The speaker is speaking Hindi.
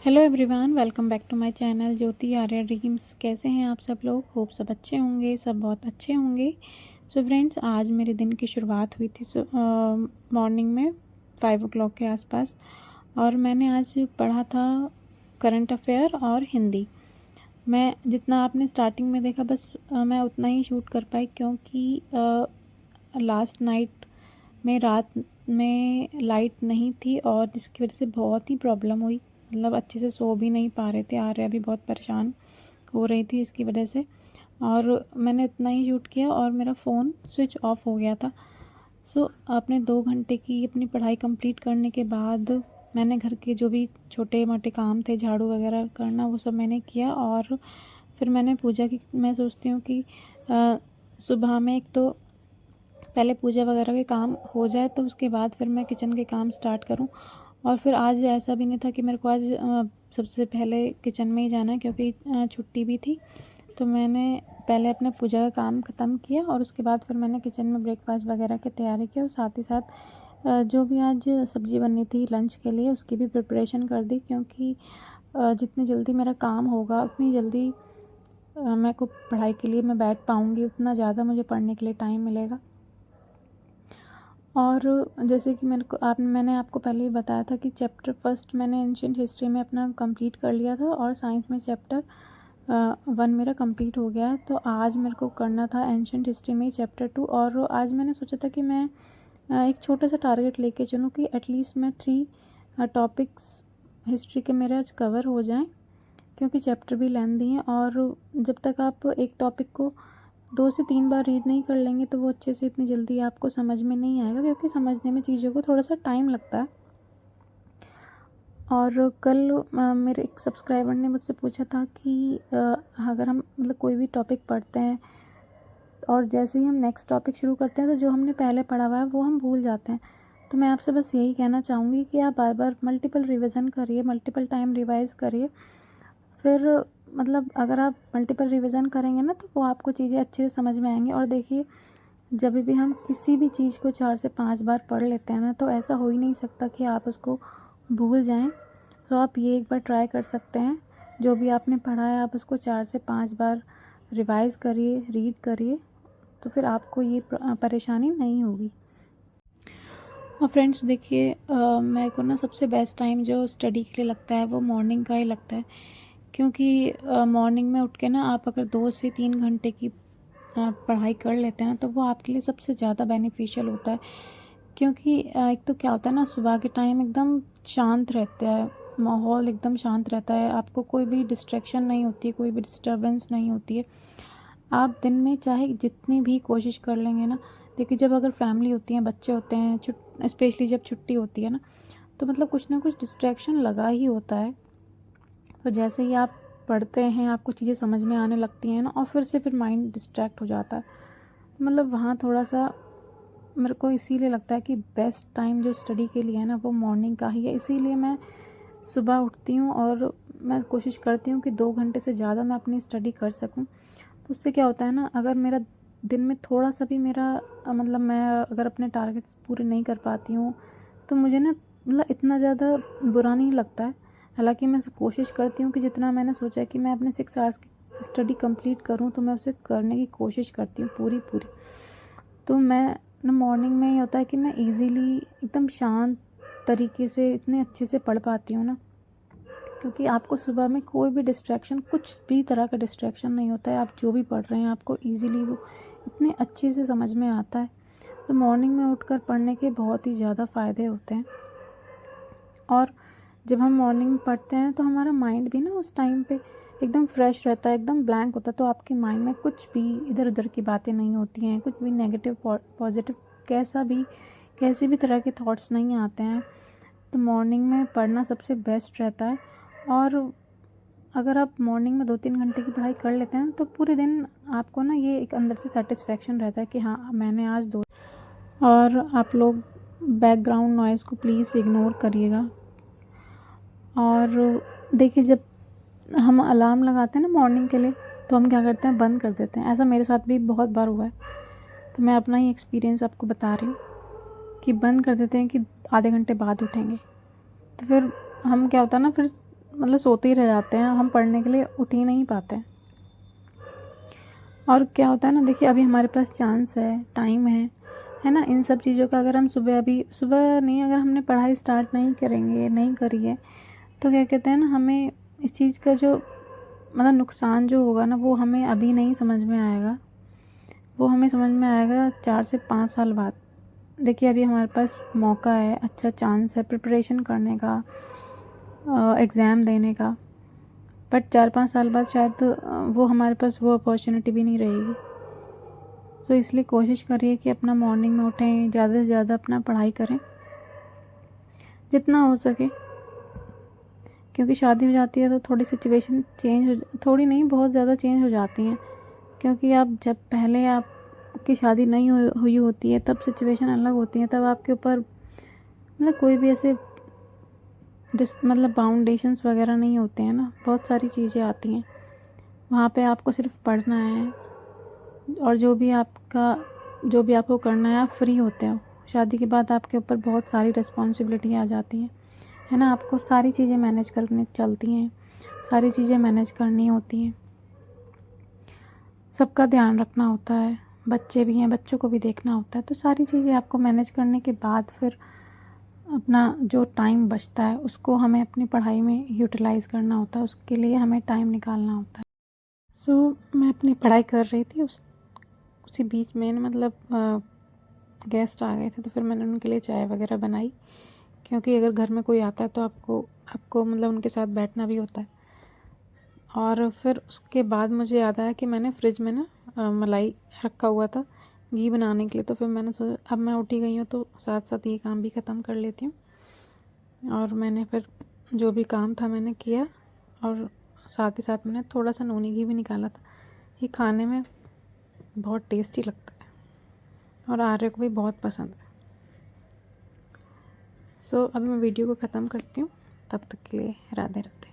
Hello everyone, welcome back to my channel Jyoti Arya dreams. कैसे हैं आप सब लोग? होप सब अच्छे होंगे, सब बहुत अच्छे होंगे। सो फ्रेंड्स, आज मेरे दिन की शुरुआत हुई थी मॉर्निंग में 5 o'clock के आसपास, और मैंने आज पढ़ा था करंट अफेयर और हिंदी। मैं जितना आपने स्टार्टिंग में देखा, बस मैं उतना ही शूट कर पाई, क्योंकि लास्ट नाइट में रात में लाइट नहीं थी और जिसकी वजह से बहुत ही प्रॉब्लम हुई। मतलब अच्छे से सो भी नहीं पा रहे थे, आर्या भी बहुत परेशान हो रही थी इसकी वजह से। और मैंने उतना ही शूट किया और मेरा फ़ोन स्विच ऑफ हो गया था। अपने 2 घंटे की अपनी पढ़ाई कंप्लीट करने के बाद मैंने घर के जो भी छोटे मोटे काम थे, झाड़ू वगैरह करना, वो सब मैंने किया। और फिर मैंने पूजा की। मैं सोचती हूँ कि सुबह में एक तो पहले पूजा वगैरह के काम हो जाए, तो उसके बाद फिर मैं किचन के काम स्टार्ट करूं। और फिर आज ऐसा भी नहीं था कि मेरे को आज सबसे पहले किचन में ही जाना है, क्योंकि छुट्टी भी थी। तो मैंने पहले अपना पूजा का काम ख़त्म किया और उसके बाद फिर मैंने किचन में ब्रेकफास्ट वगैरह की तैयारी की, और साथ ही साथ जो भी आज सब्ज़ी बननी थी लंच के लिए, उसकी भी प्रिपरेशन कर दी। क्योंकि जितनी जल्दी मेरा काम होगा उतनी जल्दी मेरे को पढ़ाई के लिए मैं बैठ पाऊँगी, उतना ज़्यादा मुझे पढ़ने के लिए टाइम मिलेगा। और जैसे कि मैंने आपको पहले ही बताया था कि चैप्टर फर्स्ट मैंने एंशिएंट हिस्ट्री में अपना कंप्लीट कर लिया था, और साइंस में चैप्टर 1 मेरा कंप्लीट हो गया है। तो आज मेरे को करना था एंशिएंट हिस्ट्री में चैप्टर 2। और आज मैंने सोचा था कि मैं एक छोटा सा टारगेट लेके चलूँ कि एटलीस्ट मैं 3 टॉपिक्स हिस्ट्री के मेरे आज कवर हो जाएं, क्योंकि चैप्टर भी लेंथी हैं। और जब तक आप एक टॉपिक को 2 से 3 बार रीड नहीं कर लेंगे तो वो अच्छे से इतनी जल्दी आपको समझ में नहीं आएगा, क्योंकि समझने में चीज़ों को थोड़ा सा टाइम लगता है। और कल मेरे एक सब्सक्राइबर ने मुझसे पूछा था कि अगर हम मतलब कोई भी टॉपिक पढ़ते हैं और जैसे ही हम नेक्स्ट टॉपिक शुरू करते हैं, तो जो हमने पहले पढ़ा हुआ है वो हम भूल जाते हैं। तो मैं आपसे बस यही कहना चाहूँगी कि आप बार बार मल्टीपल रिविज़न करिए, मल्टीपल टाइम रिवाइज़ करिए। फिर मतलब अगर आप मल्टीपल रिवीजन करेंगे ना, तो वो आपको चीज़ें अच्छे से समझ में आएंगी। और देखिए, जब भी हम किसी भी चीज़ को 4 से 5 बार पढ़ लेते हैं ना, तो ऐसा हो ही नहीं सकता कि आप उसको भूल जाएं। तो आप ये एक बार ट्राई कर सकते हैं, जो भी आपने पढ़ा है आप उसको 4 से 5 बार रिवाइज करिए, रीड करिए, तो फिर आपको ये परेशानी नहीं होगी। और फ्रेंड्स देखिए, मेरे को ना सबसे बेस्ट टाइम जो स्टडी के लिए लगता है वो मॉर्निंग का ही लगता है। क्योंकि मॉर्निंग में उठ के ना आप अगर 2 से 3 घंटे की पढ़ाई कर लेते हैं ना, तो वो आपके लिए सबसे ज़्यादा बेनिफिशियल होता है। क्योंकि एक तो क्या होता है ना, सुबह के टाइम एकदम शांत रहता है, माहौल एकदम शांत रहता है, आपको कोई भी डिस्ट्रैक्शन नहीं होती है, कोई भी डिस्टर्बेंस नहीं होती है। आप दिन में चाहे जितनी भी कोशिश कर लेंगे ना, देखिए जब अगर फैमिली होती है, बच्चे होते हैं, स्पेशली जब छुट्टी होती है ना, तो मतलब कुछ ना कुछ डिस्ट्रैक्शन लगा ही होता है। तो जैसे ही आप पढ़ते हैं, आपको चीज़ें समझ में आने लगती हैं ना, और फिर माइंड डिस्ट्रैक्ट हो जाता है। तो मतलब वहाँ थोड़ा सा मेरे को इसीलिए लगता है कि बेस्ट टाइम जो स्टडी के लिए है ना, वो मॉर्निंग का ही है। इसीलिए मैं सुबह उठती हूँ और मैं कोशिश करती हूँ कि 2 घंटे से ज़्यादा मैं अपनी स्टडी कर सकूँ। तो उससे क्या होता है ना, अगर मेरा दिन में थोड़ा सा भी मेरा मतलब मैं अगर अपने टारगेट्स पूरे नहीं कर पाती हूँ, तो मुझे ना मतलब इतना ज़्यादा बुरा नहीं लगता है। हालांकि मैं कोशिश करती हूँ कि जितना मैंने सोचा है कि मैं अपने 6 आवर्स की स्टडी कंप्लीट करूँ, तो मैं उसे करने की कोशिश करती हूँ पूरी पूरी। तो मैं ना मॉर्निंग में ये होता है कि मैं इजीली एकदम शांत तरीके से इतने अच्छे से पढ़ पाती हूँ ना, क्योंकि आपको सुबह में कोई भी डिस्ट्रैक्शन, कुछ भी तरह का डिस्ट्रैक्शन नहीं होता है। आप जो भी पढ़ रहे हैं आपको इजीली वो इतने अच्छे से समझ में आता है। तो मॉर्निंग में उठकर पढ़ने के बहुत ही ज़्यादा फ़ायदे होते हैं। और जब हम मॉर्निंग में पढ़ते हैं तो हमारा माइंड भी ना उस टाइम पे एकदम फ्रेश रहता है, एकदम ब्लैंक होता है। तो आपके माइंड में कुछ भी इधर उधर की बातें नहीं होती हैं, कुछ भी नेगेटिव पॉजिटिव कैसी भी तरह के थॉट्स नहीं आते हैं। तो मॉर्निंग में पढ़ना सबसे बेस्ट रहता है। और अगर आप मॉर्निंग में 2-3 घंटे की पढ़ाई कर लेते हैं ना, तो पूरे दिन आपको ना ये एक अंदर से सेटिस्फेक्शन रहता है कि हाँ, मैंने आज 2। और आप लोग बैकग्राउंड नॉइज़ को प्लीज़ इग्नोर करिएगा। और देखिए, जब हम अलार्म लगाते हैं ना मॉर्निंग के लिए, तो हम क्या करते हैं, बंद कर देते हैं। ऐसा मेरे साथ भी बहुत बार हुआ है। तो मैं अपना ही एक्सपीरियंस आपको बता रही हूँ कि बंद कर देते हैं कि आधे घंटे बाद उठेंगे। तो फिर हम क्या होता है ना, फिर मतलब सोते ही रह जाते हैं, हम पढ़ने के लिए उठ ही नहीं पाते हैं। और क्या होता है ना, देखिए अभी हमारे पास चांस है, टाइम है ना, इन सब चीज़ों का अगर हम सुबह नहीं, अगर हमने पढ़ाई स्टार्ट नहीं करी है, तो क्या कहते हैं ना, हमें इस चीज़ का जो मतलब नुकसान जो होगा ना, वो हमें अभी नहीं समझ में आएगा, वो हमें समझ में आएगा 4 से 5 साल बाद। देखिए अभी हमारे पास मौका है, अच्छा चांस है प्रिपरेशन करने का, एग्ज़ाम देने का, बट 4-5 साल बाद शायद वो हमारे पास वो अपॉर्चुनिटी भी नहीं रहेगी। सो इसलिए कोशिश करिए कि अपना मॉर्निंग में उठें, ज़्यादा से ज़्यादा अपना पढ़ाई करें जितना हो सके, क्योंकि शादी हो जाती है तो थोड़ी सिचुएशन थोड़ी नहीं, बहुत ज़्यादा चेंज हो जाती हैं। क्योंकि आप जब पहले आपकी शादी नहीं हुई होती है तब सिचुएशन अलग होती है, तब आपके ऊपर मतलब कोई भी ऐसे मतलब बाउंडेशंस वगैरह नहीं होते हैं ना, बहुत सारी चीज़ें आती हैं। वहाँ पे आपको सिर्फ पढ़ना है, और जो भी आपको करना है, आप फ्री होते हो। शादी के बाद आपके ऊपर बहुत सारी रिस्पॉन्सिबिलिटी आ जाती हैं, है ना, आपको सारी चीज़ें मैनेज करनी चलती हैं, सारी चीज़ें मैनेज करनी होती हैं, सबका ध्यान रखना होता है, बच्चे भी हैं, बच्चों को भी देखना होता है। तो सारी चीज़ें आपको मैनेज करने के बाद फिर अपना जो टाइम बचता है उसको हमें अपनी पढ़ाई में यूटिलाइज़ करना होता है, उसके लिए हमें टाइम निकालना होता है। सो मैं अपनी पढ़ाई कर रही थी, उसी बीच में मतलब गेस्ट आ गए थे, तो फिर मैंने उनके लिए चाय वगैरह बनाई, क्योंकि अगर घर में कोई आता है तो आपको मतलब उनके साथ बैठना भी होता है। और फिर उसके बाद मुझे याद आया कि मैंने फ्रिज में ना मलाई रखा हुआ था घी बनाने के लिए, तो फिर मैंने सोचा अब मैं उठी गई हूँ तो साथ साथ ये काम भी ख़त्म कर लेती हूँ। और मैंने फिर जो भी काम था मैंने किया, और साथ ही साथ मैंने थोड़ा सा नूनी घी भी निकाला था। ये खाने में बहुत टेस्टी लगता है और आर्य को भी बहुत पसंद है। सो अभी मैं वीडियो को ख़त्म करती हूँ, तब तक के लिए राधे राधे।